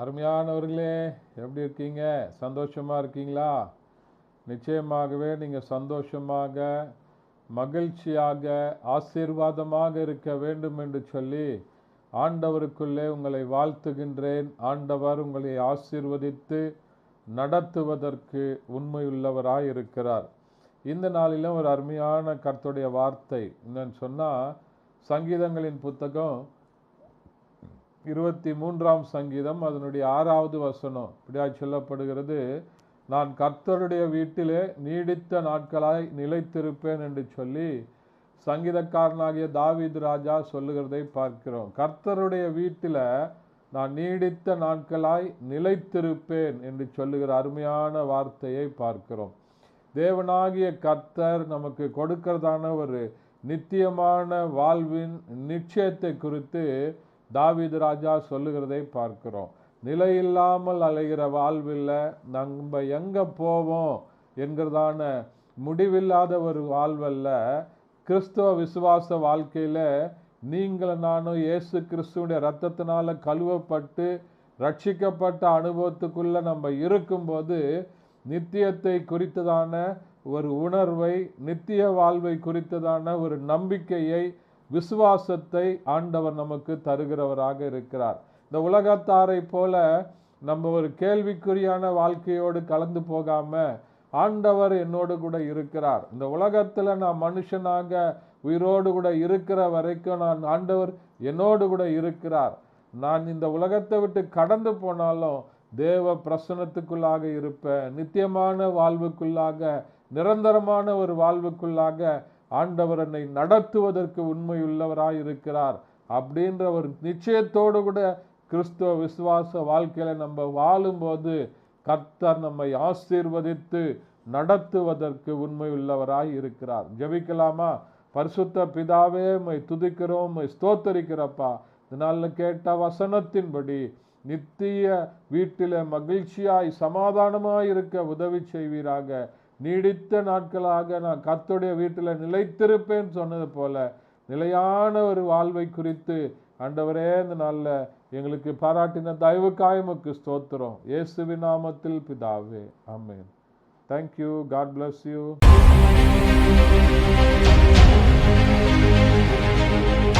அருமையானவர்களே, எப்படி இருக்கீங்க? சந்தோஷமா இருக்கீங்களா? நிச்சயமாகவே நீங்கள் சந்தோஷமாக, மகிழ்ச்சியாக, ஆசீர்வாதமாக இருக்க வேண்டும் என்று சொல்லி ஆண்டவருக்குள்ளே உங்களை வாழ்த்துகின்றேன். ஆண்டவர் உங்களை ஆசீர்வதித்து நடத்துவதற்கு உண்மையுள்ளவராய் இருக்கிறார். இந்த நாளிலும் ஒரு அருமையான கர்த்தருடைய வார்த்தை என்னன்னு சொன்னால், சங்கீதங்களின் புத்தகம் 23ஆம் சங்கீதம் அதனுடைய 6வது வசனம் இப்படியாய் சொல்லப்படுகிறது. நான் கர்த்தருடைய வீட்டிலே நீடித்த நாட்களாய் நிலைத்திருப்பேன் என்று சொல்லி சங்கீதக்காரனாகிய தாவீது ராஜா சொல்லுகிறதை பார்க்கிறோம். கர்த்தருடைய வீட்டில் நான் நீடித்த நாட்களாய் நிலைத்திருப்பேன் என்று சொல்லுகிற அருமையான வார்த்தையை பார்க்கிறோம். தேவனாகிய கர்த்தர் நமக்கு கொடுக்கிறதான ஒரு நித்தியமான வாழ்வின் நிச்சயத்தை குறித்து தாவீது ராஜா சொல்லுகிறதை பார்க்கிறோம். நிலையில்லாமல் அலைகிற வாழ்வில் நம்ம எங்கே போவோம் என்கிறதான முடிவில்லாத ஒரு வாழ்வல்ல. கிறிஸ்தவ விசுவாச வாழ்க்கையில் நீங்கள் நானும் இயேசு கிறிஸ்துவனுடைய இரத்தத்தினால கழுவப்பட்டு ரட்சிக்கப்பட்ட அனுபவத்துக்குள்ளே நம்ம இருக்கும்போது நித்தியத்தை குறித்ததான ஒரு உணர்வை, நித்திய வாழ்வை குறித்ததான ஒரு நம்பிக்கையை, விசுவாசத்தை ஆண்டவர் நமக்கு தருகிறவராக இருக்கிறார். இந்த உலகத்தாரை போல நம்ம ஒரு கேள்விக்குறியான வாழ்க்கையோடு கலந்து போகாம ஆண்டவர் என்னோடு கூட இருக்கிறார். இந்த உலகத்தில் நான் மனுஷனாக உயிரோடு கூட இருக்கிற வரைக்கும் ஆண்டவர் என்னோடு கூட இருக்கிறார். நான் இந்த உலகத்தை விட்டு கடந்து போனாலும் தேவ பிரசன்னத்துக்குள்ளாக இருப்பேன். நித்தியமான வாழ்வுக்குள்ளாக, நிரந்தரமான ஒரு வாழ்வுக்குள்ளாக ஆண்டவர் என்னை நடத்துவதற்கு உண்மையுள்ளவராய் இருக்கிறார் அப்படின்ற ஒரு நிச்சயத்தோடு கூட கிறிஸ்துவ விசுவாச வாழ்க்கையில நம்ம வாழும்போது கர்த்தர் நம்மை ஆசீர்வதித்து நடத்துவதற்கு உண்மையுள்ளவராய் இருக்கிறார். ஜெபிக்கலாமா? பரிசுத்த பிதாவே, உம்மை துதிக்கிறோம், உம்மை ஸ்தோத்தரிக்கிறப்பா. இதனால கேட்ட வசனத்தின்படி நித்திய வீட்டில மகிழ்ச்சியாய் சமாதானமாய் இருக்க உதவி செய்வீராக. நீடித்த நாட்களாக நான் கர்த்தருடைய வீட்டில் நிலைத்திருப்பேன் சொன்னது போல நிலையான ஒரு வாழ்வை குறித்து ஆண்டவரே இந்த நாளில் எங்களுக்கு பாராட்டின தயவுக்காய் உமக்கு ஸ்தோத்திரம். இயேசுவின் நாமத்தில் பிதாவே, ஆமென். தேங்க்யூ. God bless you.